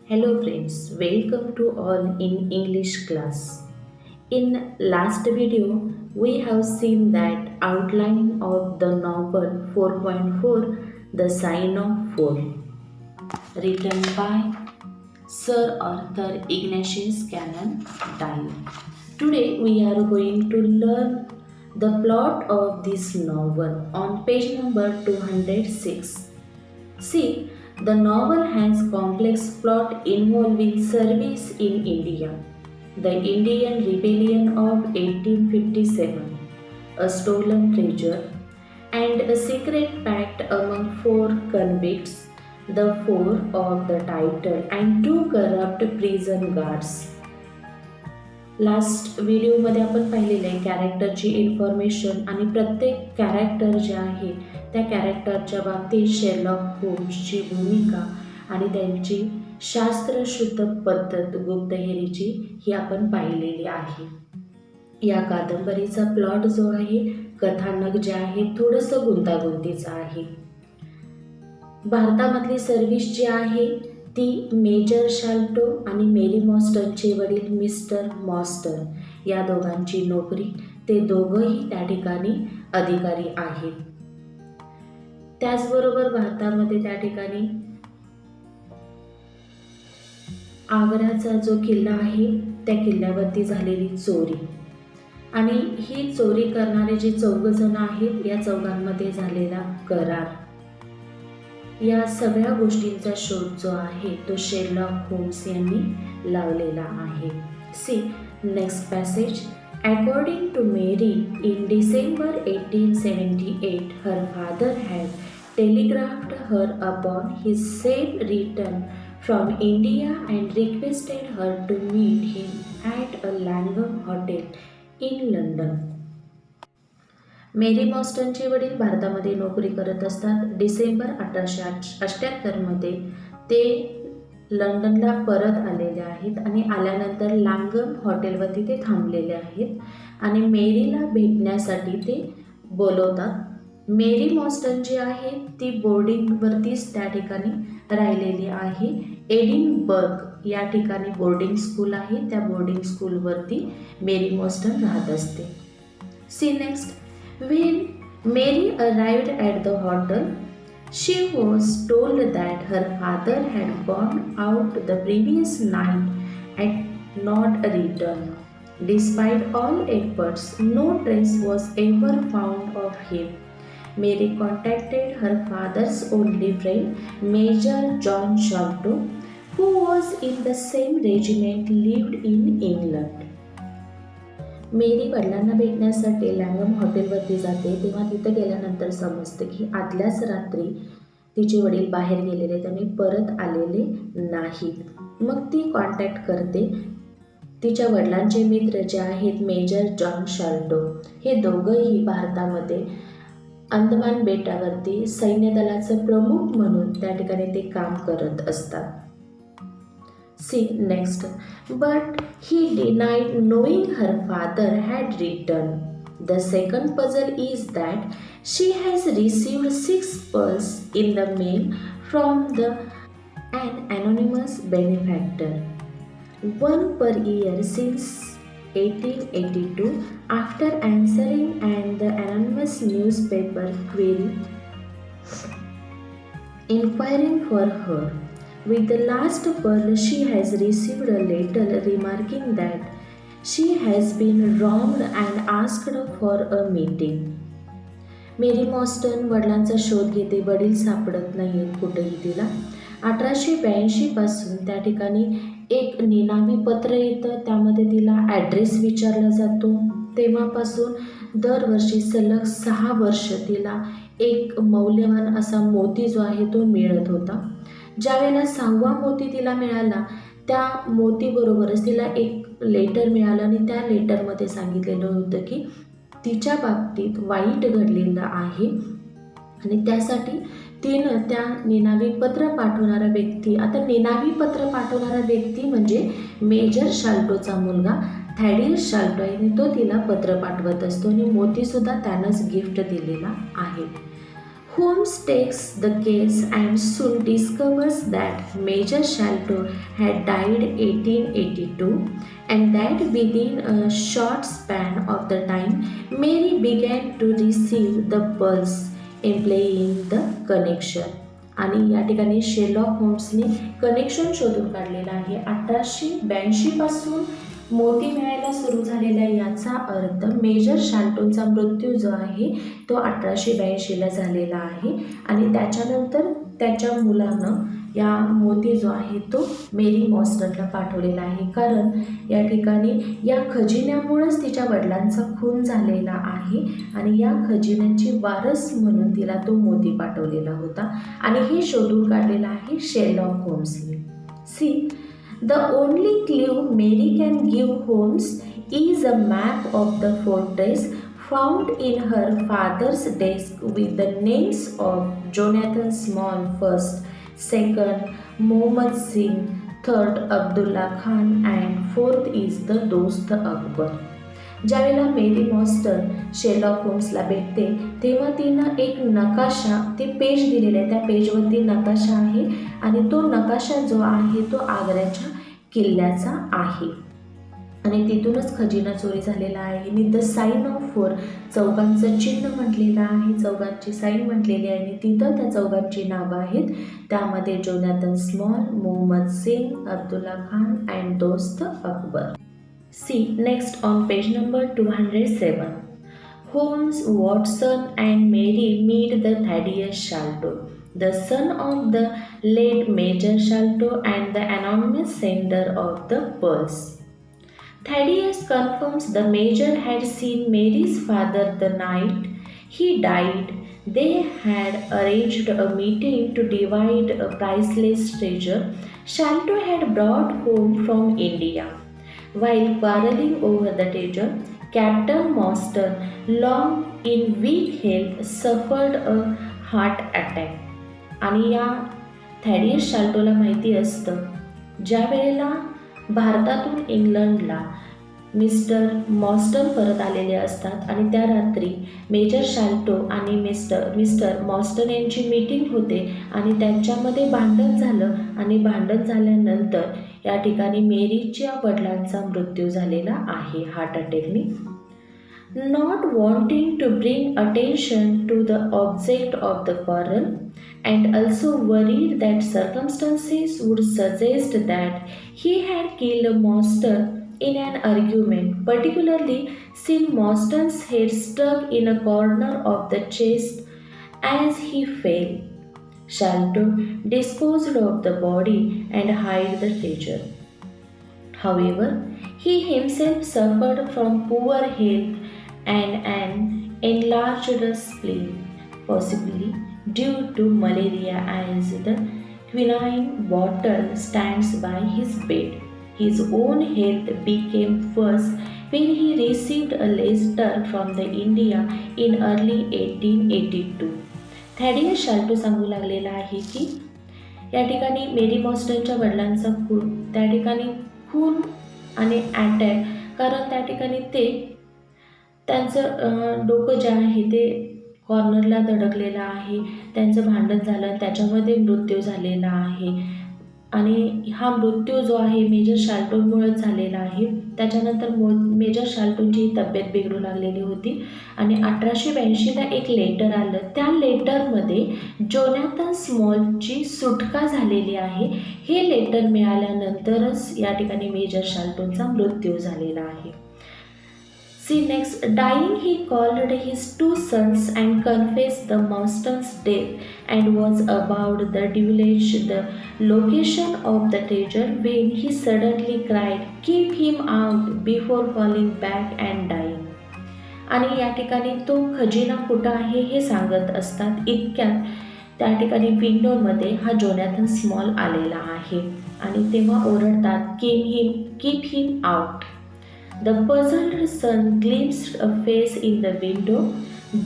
Hello friends, welcome to all in English class. In last video, we have seen that outline of the novel 4.4 The Sign of Four, written by Sir Arthur Ignatius Cannon Dale. Today we are going to learn the plot of this novel on page number 206. See, the novel has complex plot involving service in India, the Indian Rebellion of 1857, a stolen treasure, and a secret pact among four convicts, the four of the title, and two corrupt prison guards. Last व्हिडिओमध्ये आपण पाहिलेलं आहे कॅरेक्टरची information आणि प्रत्येक character जे आहे त्या कॅरेक्टरच्या बाबतीत शेरलॉक होम्सची भूमिका आणि त्यांची शास्त्रशुद्ध पद्धत गुप्तहेरीची ही आपण पाहिलेली आहे. या कादंबरीचा प्लॉट जो आहे कथानक जे आहे थोडंसं गुंतागुंतीचं आहे. भारतामधली सर्व्हिस जी आहे ती मेजर शाल्टो आणि मेरी मॉस्टनचे वडील मिस्टर मॉस्टर या दोघांची नोकरी. ते दोघंही त्या ठिकाणी अधिकारी आहेत. त्याचबरोबर भारतामध्ये त्या ठिकाणी आग्र्याचा जो किल्ला आहे त्या किल्ल्यावरती झालेली चोरी आणि ही चोरी करणारे जे 4 जण आहेत या चौघांमध्ये झालेला करार, या सगळ्या गोष्टींचा शोध जो आहे तो शेरलॉक होम्स यांनी लावलेला आहे. See next passage. According to Mary, in December 1878, her father had telegraphed her upon his safe return from India and requested her to meet him at a Langham Hotel in London. मेरी मॉस्टनचे वडील भारतामध्ये नोकरी करत असतात. डिसेंबर 1878मध्ये ते लंडनला परत आलेले आहेत आणि आल्यानंतर लांगम हॉटेलवरती ते थांबलेले आहेत आणि मेरीला भेटण्यासाठी ते बोलवतात. मेरी मॉस्टन जी आहे ती बोर्डिंगवरतीच त्या ठिकाणी राहिलेली आहे. एडिनबर्ग या ठिकाणी बोर्डिंग स्कूल आहे, त्या बोर्डिंग स्कूलवरती मेरी मॉस्टन राहत असते. See next. When Mary arrived at the hotel, she was told that her father had gone out the previous night and not returned. Despite all efforts, no trace was ever found of him. Mary contacted her father's only friend, Major John Sholto, who was in the same regiment, lived in England. मेरी वडिलांना भेटण्यासाठी लँगम हॉटेलवरती जाते. तेव्हा तिथं गेल्यानंतर समजतं की आदल्याच रात्री तिचे वडील बाहेर गेलेले, त्यांनी परत आलेले नाहीत. मग ती कॉन्टॅक्ट करते तिच्या वडिलांचे मित्र जे आहेत मेजर जॉन शाल्टो. हे दोघंही भारतामध्ये अंदमान बेटावरती सैन्यदलाचं प्रमुख म्हणून त्या ठिकाणी ते काम करत असतात. See next. But he denied knowing her father had returned. The second puzzle is that she has received 6 pearls in the mail from an anonymous benefactor, one per year since 1882, after answering and the anonymous newspaper query inquiring for her. With the last pearl, she has received a letter remarking that she has been wronged and asked for a meeting. मेरी मॉस्टन वडिलांचा शोध घेते. वडील सापडत नाही आहेत कुठेही तिला. 1882 पासून त्या ठिकाणी एक निनावी पत्र येतं, त्यामध्ये तिला ॲड्रेस विचारला जातो. तेव्हापासून दरवर्षी सलग 6 वर्ष तिला एक मौल्यवान असा मोती जो आहे तो मिळत होता. ज्यावेळेला 6वा मोती तिला मिळाला त्या मोतीबरोबरच तिला एक लेटर मिळालं आणि त्या लेटरमध्ये सांगितलेलं होतं की तिच्या बाबतीत वाईट घडलेलं आहे आणि त्यासाठी तिनं त्या निनावी पत्र पाठवणारा व्यक्ती, आता निनावी पत्र पाठवणारा व्यक्ती म्हणजे मेजर शाल्टोचा मुलगा थॅडियस शाल्टो आहे, तो तिला पत्र पाठवत असतो आणि मोतीसुद्धा त्यानंच गिफ्ट दिलेला आहे. Holmes takes the case and soon discovers that Major Sholto had died 1882 and that within a short span of the time Mary began to receive the pulse implying the connection. आणि या ठिकाणी Sherlock होम्सने connection शोधून काढलेलं आहे. 1882 पासून मोती मिळायला सुरू झालेला याचा अर्थ मेजर शाल्टोनचा मृत्यू जो आहे तो 1882ला झालेला आहे आणि त्याच्यानंतर त्याच्या मुलानं या मोती जो आहे तो मेरी मॉस्टनला पाठवलेला आहे. कारण या ठिकाणी या खजिन्यामुळेच तिच्या वडिलांचा खून झालेला आहे आणि या खजिन्याची वारस म्हणून तिला तो मोती पाठवलेला होता आणि हे शोधून काढलेलं आहे शेरलॉक होम्सने. See, the only clue Mary can give Holmes is a map of the fortress found in her father's desk with the names of Jonathan Small first, second Mohammed Singh, third Abdullah Khan and fourth is the Dost Akbar. ज्यावेळेला मेरी मॉस्टन Sherlock होम्सला भेटते तेव्हा तिनं एक नकाशा ते page दिलेलं आहे. त्या पेजवरती नकाशा आहे आणि तो नकाशा जो आहे तो आग्र्याच्या किल्ल्याचा आहे आणि तिथूनच खजिना चोरी झालेला आहे. आणि द साईन ऑफ 4 चौघांचं चिन्ह म्हटलेलं आहे, चौघांची साईन म्हटलेली आहे आणि तिथं त्या चौघांची नावं आहेत. त्यामध्ये Jonathan Small, Mohammad Singh, Abdullah Khan and Dost Akbar. See next on page number 207. Holmes, Watson and Mary meet the Thaddeus Sholto, the son of the late Major Sholto and the anonymous sender of the pulse. Thaddeus confirms the Major had seen Mary's father the night he died. They had arranged a meeting to divide a priceless treasure Sholto had brought home from India. While quarreling over the treasure, Captain Mostyn, long in weak health, suffered a heart attack. आणि या थॅडियस शाल्टोला माहिती असतं ज्या वेळेला भारतातून इंग्लंडला mister मॉस्टन परत आलेले असतात आणि त्या रात्री मेजर शाल्टो आणि मिस्टर मॉस्टन यांची मीटिंग होते आणि त्यांच्यामध्ये भांडण झालं आणि भांडण झाल्यानंतर या ठिकाणी मेरीच्या वडिलांचा मृत्यू झालेला आहे हार्ट अटॅकने. Not wanting to bring attention to the object of the quarrel and also worried that circumstances would suggest that he had killed Mostyn in an argument, particularly since Mostyn's head stuck in a corner of the chest as he fell. Sholto disposed of the body and hid the treasure. However, he himself suffered from poor health and an enlarged spleen, possibly due to malaria, as the quinine bottle stands by his bed. His own health became worse when he received a letter from the India in early 1882. थॅडियस शाल्टो सांगू लागलेला आहे की या ठिकाणी मेरी मॉस्टनच्या वडिलांचा खून, त्या ठिकाणी खून आणि अटॅक, कारण त्या ठिकाणी ते त्यांचं डोकं जे आहे ते कॉर्नरला धडकलेलं आहे, त्यांचं भांडण झालं, त्याच्यामध्ये मृत्यू झालेला आहे आणि हा मृत्यू जो आहे मेजर शाल्टोमुळेच झालेला आहे. त्याच्यानंतर मेजर शाल्टोंची तब्येत बिघडू लागलेली होती आणि 1882ला एक लेटर आलं. त्या लेटरमध्ये जोनाथन स्मॉलची सुटका झालेली आहे. हे लेटर मिळाल्यानंतरच या ठिकाणी मेजर शाल्टोंचा मृत्यू झालेला आहे. See next, dying he called his 2 sons and confessed the Mostyn's death and was about to divulge the location of the treasure when he suddenly cried, "Keep him out," before falling back and dying. आणि या ठिकाणी तो खजिना कुठं आहे हे सांगत असतात. इतक्यात त्या ठिकाणी विंडोमध्ये हा जोनाथन स्मॉल आलेला आहे आणि तेव्हा ओरडतात, keep him out. The puzzled son glimpsed a face in the window,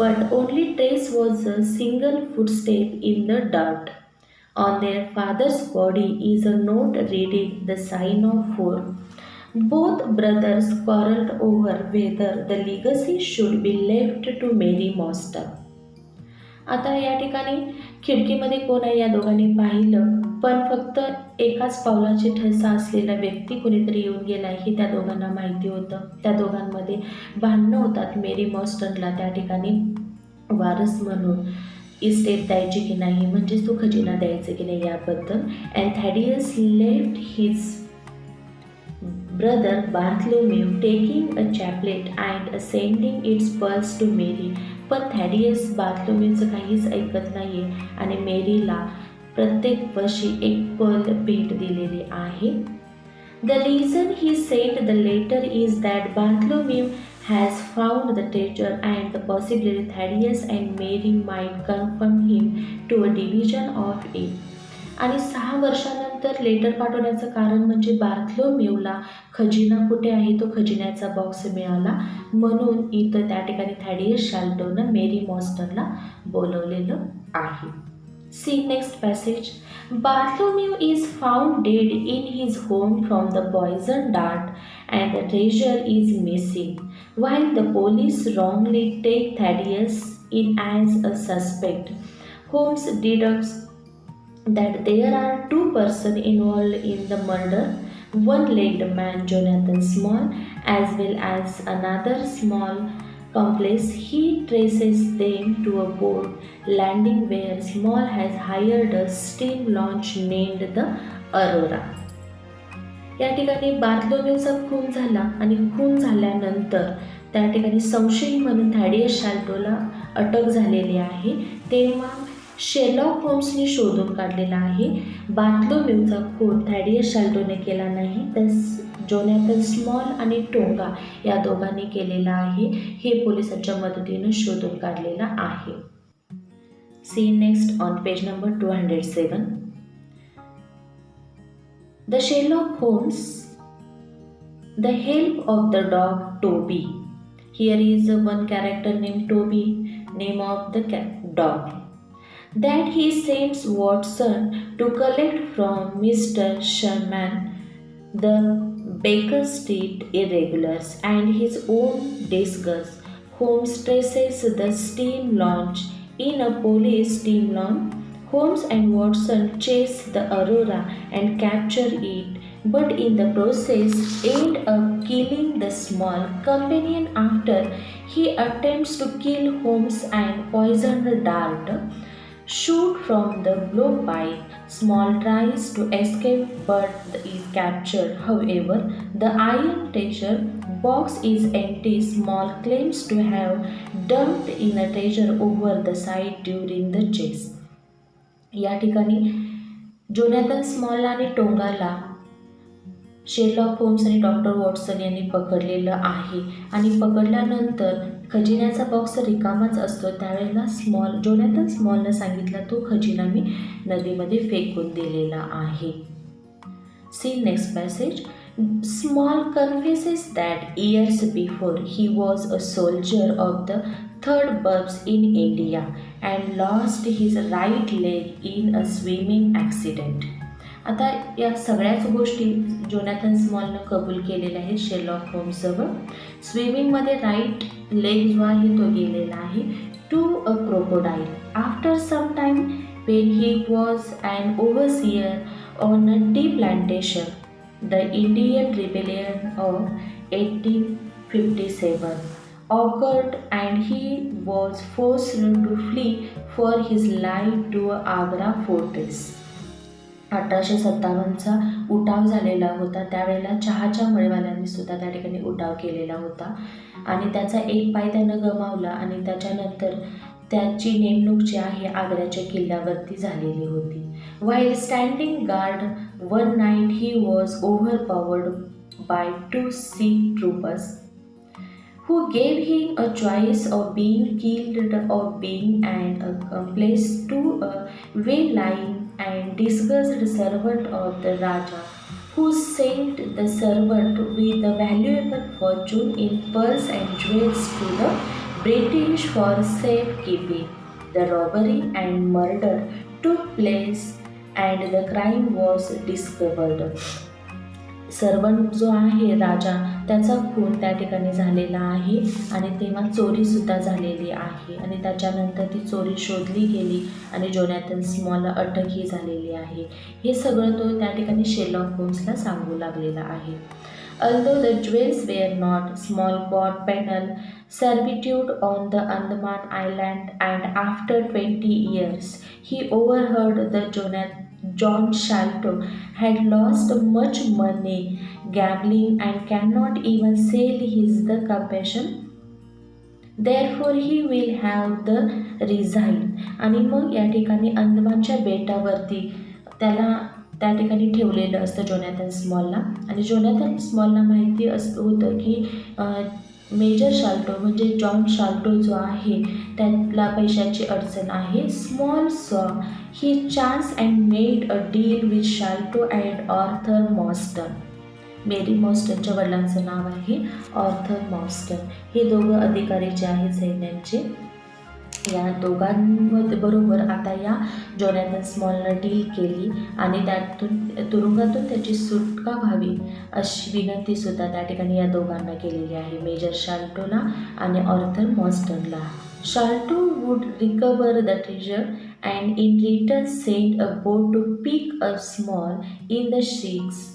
but only trace was a single footstep in the dirt. On their father's body is a note reading the sign of 4. Both brothers quarreled over whether the legacy should be left to Mary Mostyn. आता या ठिकाणी खिडकीमध्ये कोण आहे या दोघांनी पाहिलं, पण फक्त एकाच पावलाची ठसा असलेला व्यक्ती कोणीतरी येऊन गेला हे त्या दोघांना माहिती होतं. त्या दोघांमध्ये भांडणं होतात. मेरी मॉस्टनला त्या ठिकाणी वारस म्हणून इस्टेट द्यायची की नाही, म्हणजेच तो खजिना द्यायचा की नाही याबद्दल. And Thaddeus left his brother Bartholomew taking a chaplet and sending its pearls to Mary. पण थॅडियस बार्थलोमेवचं काहीच ऐकत नाहीये आणि मेरीला प्रत्येक वर्षी एक पर्ल भेट दिलेली आहे. The reason he sent the letter is that Bartholomew has found the treasure and the possibility Thaddeus and Mary might confirm him to a division of it. आणि 6 वर्षानंतर लेटर पाठवण्याचं कारण म्हणजे बार्थलोमेवला खजिना कुठे आहे तो खजिन्याचा बॉक्स मिळाला, म्हणून इथं त्या ठिकाणी थॅडियस शाल्टोनं मेरी मॉस्टनला बोलवलेलं आहे. See next passage. Bartholomew is found dead in his home from the poison dart and the treasure is missing. While the police wrongly take Thaddeus in as a suspect, Holmes deducts that there are 2 persons involved in the murder, one-legged man Jonathan Small as well as another small accomplice. He traces them to a boat landing where Small has hired a steam launch named the Aurora. या ठिकाणी बार्थलोमेवचा खून झाला आणि खून झाल्यानंतर त्या ठिकाणी संशयी म्हणून थॅडियस शाल्टोला अटक झालेली आहे. तेव्हा शेरलॉक होम्सने शोधून काढलेला आहे. बार्थलोमेवचा खून थॅडियस शाल्टोने केला नाही, तर जोनाथन स्मॉल आणि टोंगा या दोघांनी केलेला आहे. हे पोलिसांच्या मदतीनं शोधून काढलेला आहे. See next on page number 207. The Sherlock Holmes, the help of the dog Toby. Here is one character named Toby, name of the dog, that he sends Watson to collect from Mr. Sherman the Baker Street irregulars and his own disgust. Holmes traces the steam launch in a police steam launch. Holmes and Watson chase the Aurora and capture it, but in the process end up killing the small companion after he attempts to kill Holmes and poison the dart shoot from the blowpipe. Small tries to escape but is captured. However, the iron treasure box is empty. Small claims to have dumped in a treasure over the side during the chase. या ठिकाणी Jonathan small आणि टोंगाला Sherlock homes आणि doctor Watson यांनी पकडलेलं आहे आणि पकडल्यानंतर खजिन्याचा box रिकामाच असतो. त्यावेळेला जोनाथन स्मॉलनं सांगितलं तो खजिना मी नदीमध्ये फेकून दिलेला आहे. See next passage. Small confesses that years before he was a soldier of the 3rd Burbs in India and lost his right leg in a swimming accident. आता या सगळ्याच गोष्टी जोनाथन स्मॉलनं कबूल केलेल्या आहेत शेरलॉक होम्सजवळ. स्विमिंगमध्ये राईट लेग जो आहे तो गेलेला आहे to a crocodile. After some time when he was an overseer on a tea plantation, the Indian Rebellion of 1857 occurred and he was forced to flee for his life to Agra fortress. 1857चा उठाव झालेला होता. त्यावेळेला चहाच्या मळीवाल्यांनी सुद्धा त्या ठिकाणी उठाव केलेला होता आणि त्याचा एक पाय त्यानं गमावला आणि त्याच्यानंतर त्याची नेमणूक जी आहे आग्र्याच्या किल्ल्यावरती झालेली होती. While standing guard one night he was overpowered by 2 Sikh troopers who gave him a choice of being killed or being an accomplice to a waylaying and disguised servant of the Raja, who sent the servant with a valuable fortune in pearls and jewels to the British for safekeeping. The robbery and murder took place and the crime was discovered. Servant जो आहे राजा, त्याचा खून त्या ठिकाणी झालेला आहे आणि तेव्हा चोरीसुद्धा झालेली आहे आणि त्याच्यानंतर ती चोरी शोधली गेली आणि जोनाथन स्मॉलला अटकही झालेली आहे. हे सगळं तो त्या ठिकाणी शेरलॉक होम्सला सांगू लागलेला आहे. Although the jewels were not small bought penal servitude on the Andaman Island, and after 20 years he overheard the John Shalto had lost much money gambling and cannot even sell his the compassion. Therefore he will have the resign. आणि मग या ठिकाणी अंदमानच्या बेटावरती त्याला त्या ठिकाणी ठेवलेलं असतं Jonathan स्मॉलला आणि जोनाथन स्मॉलला माहिती होतं की मेजर शाल्टो म्हणजे जॉन शाल्टो जो आहे त्याला पैशाची अडचण आहे. Small saw his chance and made a deal with Sholto and Arthur Morstan. Mary मॉस्टनच्या वडिलांचं नाव आहे ऑर्थर मॉस्टन. हे दोघं अधिकारी जे आहेत सैन्यांचे, या दोघांबरोबर आता या जोनाथन स्मॉलनं डील केली आणि तुरुंगातून त्याची सुटका व्हावी अशी विनंतीसुद्धा त्या ठिकाणी या दोघांना केलेली आहे, मेजर शाल्टोला आणि ऑर्थर मॉस्टनला. Sholto would recover the treasure and in return send a boat to pick a Small in the ships.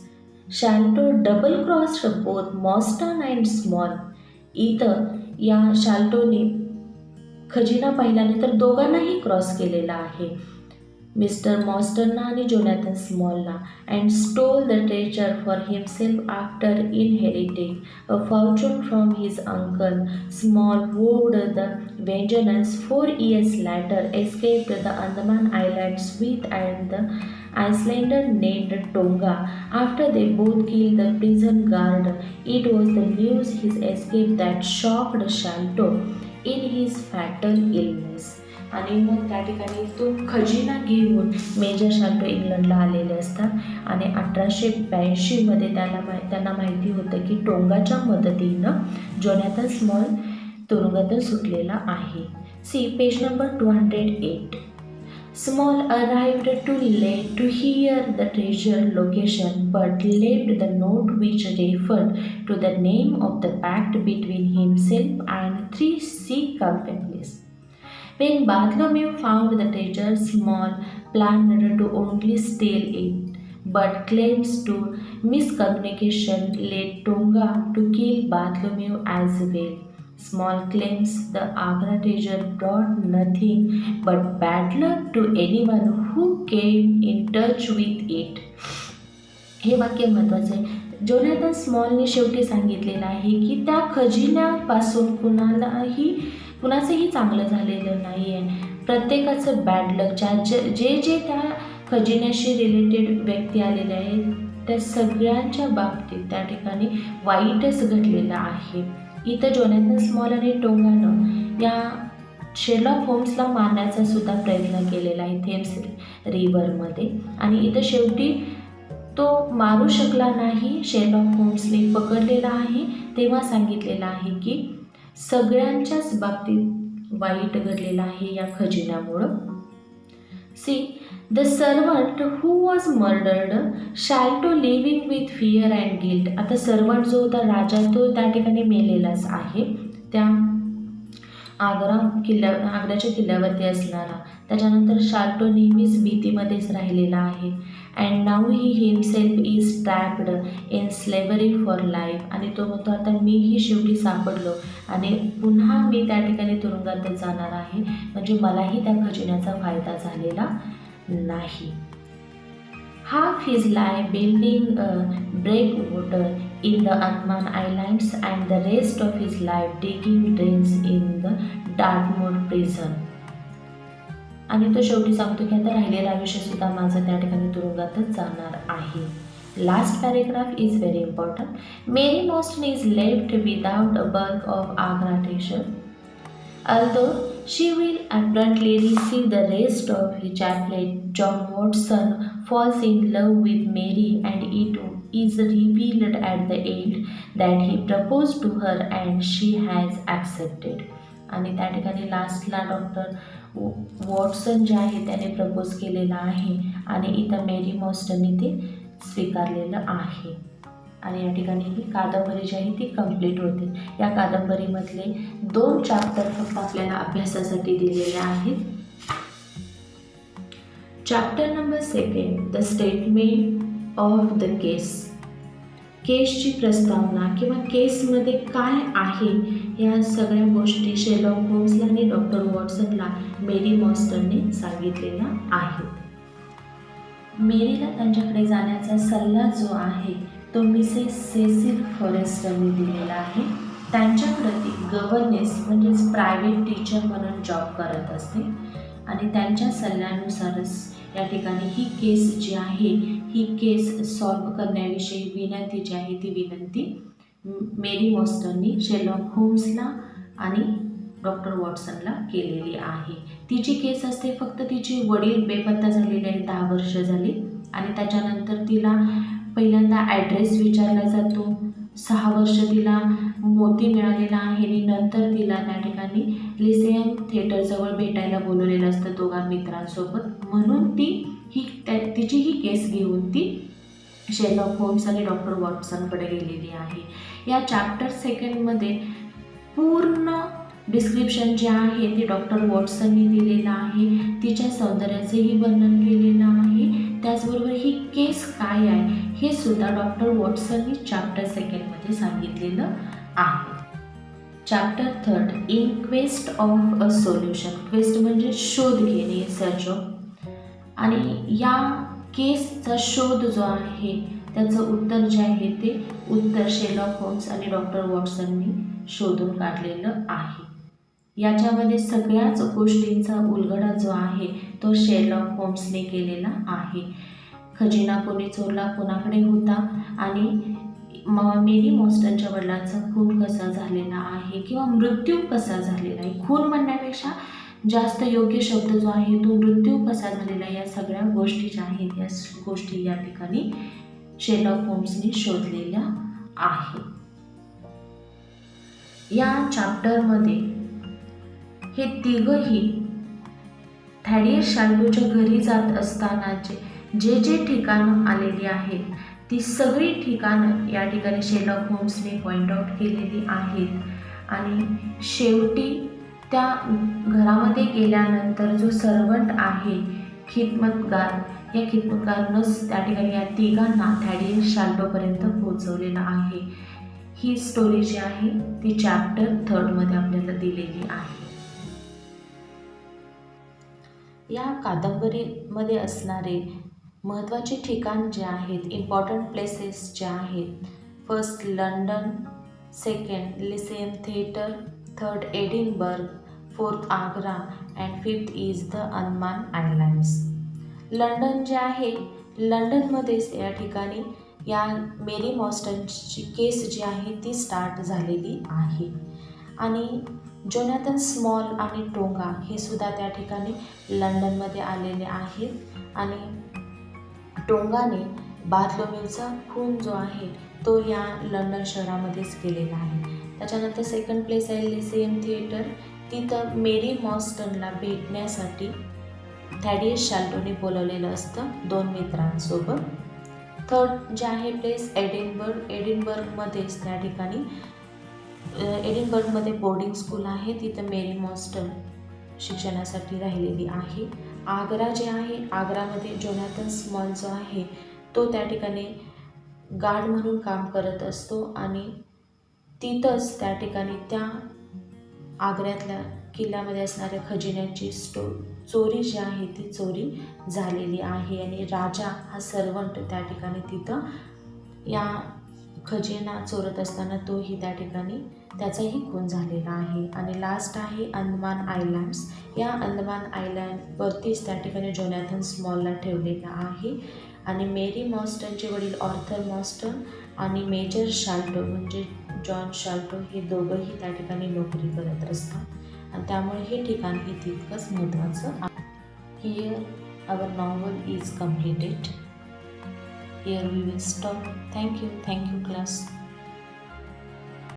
Sholto double crossed both Morstan and Small. इथं या शाल्टोने खजिना पाहिल्यानंतर दोघांनाही क्रॉस केलेला आहे, मिस्टर मॉस्टनला आणि जोनाथन स्मॉलला, and stole the treasure for himself after inheriting a fortune from his uncle. Small vowed the vengeance 4 years later escaped the Andaman Islands with and the Icelander named Tonga. After they both killed the prison guard, it was the news his escape that shocked Shalto in his fatal illness. आणि मग त्या ठिकाणी तो खजिना घेऊन major शाल्टो इंग्लंडला आलेले असतात आणि 1882मध्ये त्यांना माहिती होतं की टोंगाच्या मदतीनं जोनाथन स्मॉल तुरुंगातून सुटलेला आहे. See page number 208. Small arrived too late to hear the treasure location, but left the note which referred to the name of the pact between himself and 3 sea companies. When Bartholomew found the treasure, Small planned to only steal it, but claims to miscommunication led Tonga to kill Bartholomew as well. Small claims the Agra treasure brought nothing but bad luck to anyone who came in touch with it. हे वाक्य महत्त्वाचं आहे. Jonathan स्मॉलने शेवटी सांगितलेलं आहे की त्या खजिन्यापासून कुणाचंही चांगलं झालेलं नाही आहे. प्रत्येकाचं बॅड लक, जे त्या खजिन्याशी रिलेटेड व्यक्ती आलेले आहेत त्या सगळ्यांच्या बाबतीत त्या ठिकाणी वाईटच घडलेलं आहे. इथं जोनाथन स्मॉल आणि टोंगानं या शेरलॉक होम्सला मारण्याचा सुद्धा प्रयत्न केलेला आहे थेम्स रिव्हरमध्ये आणि इथं शेवटी तो मारू शकला नाही. शेरलॉक होम्सने पकडलेला आहे तेव्हा सांगितलेलं आहे की सगळ्यांच्याच बाबतीत वाईट घडलेलं आहे या खजिन्यामुळं. See the servant who was murdered, Sholto living with fear and guilt. आता सर्वंट जो होता राजा तो त्या ठिकाणी मेलेलाच आहे, त्या आग्र्याच्या किल्ल्यावरती असणारा. त्याच्यानंतर शाल्टो नेहमीच भीतीमध्येच राहिलेला आहे. And now he himself is trapped in slavery for life. आणि तो म्हणतो आता मीही शेवटी सापडलो आणि पुन्हा मी त्या ठिकाणी तुरुंगातच जाणार आहे, म्हणजे मलाही त्या खजिन्याचा फायदा झालेला नाही. Half his life building a breakwater in the Andaman Islands and the rest of his life digging drains in the Dartmoor prison. आणि तो शेवटी सांगतो की आता राहिलेलं आयुष्यसुद्धा माझं त्या ठिकाणी तुरुंगातच जाणार आहे. Last paragraph is very important. Mary Morstan is left without a bulk of Agra treasure. Although she will apparently receive the rest of his chaplet, John Watson falls in love with Mary and it is revealed at the end that he proposed to her and she has accepted. आणि त्या ठिकाणी लास्टला doctor Watson जे आहे त्याने propose केलेलं आहे आणि इथं मेरी मॉस्टनने ते स्वीकारलेलं आहे. आणि या ठिकाणी ही कादंबरी जी आहे ती कंप्लीट होते. या कादंबरीमधले 2 चॅप्टर फक्त आपल्याला अभ्यासासाठी दिलेले आहेत. Chapter number 2, the statement of the case. केसची प्रस्तावना किंवा केसमध्ये काय आहे या सगळ्या गोष्टी शेरलॉक होम्सला आणि डॉक्टर वॉटसनला मेरी मॉस्टनने सांगितलेल्या आहेत. मेरीला त्यांच्याकडे जाण्याचा सल्ला जो आहे तो मिसेस सेसिल फॉरेस्टरने दिलेला आहे. त्यांच्याकडे ती गव्हर्नेस म्हणजेच प्रायव्हेट टीचर म्हणून जॉब करत असते आणि त्यांच्या सल्ल्यानुसारच या ठिकाणी ही केस जी आहे ही केस सॉल्व करण्याविषयी विनंती जी आहे ती विनंती मेरी मॉस्टननी शेरलॉक होम्सला आणि डॉक्टर वॉटसनला केलेली आहे. तिची केस असते फक्त तिचे वडील बेपत्ता झालेले आहेत, 10 वर्ष झाली आणि त्याच्यानंतर तिला पहिल्यांदा ॲड्रेस विचारला जातो. 6 वर्ष तिला मोती मिळालेला आहे आणि नंतर तिला त्या ठिकाणी लिसेयम थिएटरजवळ भेटायला बोलवलेलं असतं दोघा मित्रांसोबत. म्हणून तिची ही केस घेऊन ती शेरलॉक होम्स आणि डॉक्टर वॉटसनकडे गेलेली आहे. या चॅप्टर 2मध्ये पूर्ण डिस्क्रिप्शन जे आहे ते डॉक्टर वॉटसननी दिलेलं आहे. तिच्या सौंदर्याचंही वर्णन केलेलं आहे. त्याचबरोबर ही केस काय आहे हे सुद्धा डॉक्टर वॉटसननी चॅप्टर 2मध्ये सांगितलेलं आहे. Chapter 3, in quest of a solution. Quest म्हणजे शोध घेणे, सर्च ऑफ. आणि या केसचा शोध जो आहे त्याचं उत्तर जे आहे ते उत्तर शेरलॉक होम्स आणि डॉक्टर वॉटसननी शोधून काढलेलं आहे. याच्यामध्ये सगळ्याच गोष्टींचा उलगडा जो आहे तो शेरलॉक होम्सने केलेला आहे. खजिना कोणी चोरला, कोणाकडे होता आणि मेरी मॉस्टनच्या वडिलांचा खून कसा झालेला आहे किंवा मृत्यू कसा झालेला आहे. खून म्हणण्यापेक्षा जास्त योग्य शब्द जो आहे तो मृत्यू कसा झालेला आहे. या सगळ्या गोष्टी ज्या आहेत या गोष्टी या ठिकाणी शेरलॉक होम्सने शोधलेल्या आहेत. या चॅप्टरमध्ये हे तिघही थॅडियस शाल्टोच्या घरी जात असतानाचे जे ठिकाणं आलेली आहेत ती सगळी ठिकाणं या ठिकाणी शेरलॉक होम्सने पॉइंट आउट केलेली आहेत. आणि शेवटी त्या घरामध्ये गेल्यानंतर जो सर्वंट आहे खिदमतगार, या खिदमतगारनंच त्या ठिकाणी या तिघांना थॅडियस शाल्टोपर्यंत पोहोचवलेलं आहे. ही स्टोरी जी आहे ती चॅप्टर 3मध्ये आपल्याला दिलेली आहे. या कादंबरीमध्ये असणारे महत्त्वाचे ठिकाण जे आहेत, इम्पॉर्टंट प्लेसेस जे आहेत, 1st London, 2nd Lyceum theatre, 3rd Edinburgh, 4th Agra and 5th is the Andaman islands. London जे आहे, लंडनमध्येच या ठिकाणी या मेरी मॉस्टनची केस जी आहे ती स्टार्ट झालेली आहे. आणि जोनाथन स्मॉल आणि टोंगा हे सुद्धा त्या ठिकाणी लंडनमध्ये आलेले आहेत. आणि टोंगाने बार्थलोमेवचा खून जो आहे तो या लंडन शहरामध्येच केलेला आहे. त्याच्यानंतर 2nd प्लेस आहे लिसेयम थिएटर. तिथं मेरी मॉस्टनला भेटण्यासाठी थॅडियस शाल्टोने बोलवलेलं असतं 2 मित्रांसोबत. 3rd जे आहे प्लेस एडिनबर्ग. एडिनबर्गमध्येच त्या ठिकाणी एडिनबर्गमध्ये बोर्डिंग स्कूल आहे, तिथं मेरी मॉस्टन शिक्षणासाठी राहिलेली आहे. आग्रा जे आहे, आग्रामध्ये जोनाथन स्मॉल जो आहे तो त्या ठिकाणी गार्ड म्हणून काम करत असतो आणि तिथंच त्या ठिकाणी त्या आग्र्यातल्या किल्ल्यामध्ये असणाऱ्या खजिन्याची चोरी जी आहे ती चोरी झालेली आहे. आणि राजा हा सर्वंट त्या ठिकाणी तिथं या खजिना चोरत असताना तोही त्या ठिकाणी त्याचाही खून झालेला आहे. आणि लास्ट आहे अंदमान आयलँड्स. या अंदमान आयलँडवरतीच त्या ठिकाणी जोनाथन स्मॉलला ठेवलेला आहे. आणि मेरी मॉस्टनचे वडील ऑर्थर मॉस्टन आणि मेजर शाल्टो म्हणजे जॉन शाल्टो हे दोघंही त्या ठिकाणी नोकरी करत असतात आणि त्यामुळे हे ठिकाण हे तितकंच महत्त्वाचं आहे. Here our novel is completed. Here we will stop. Thank you class.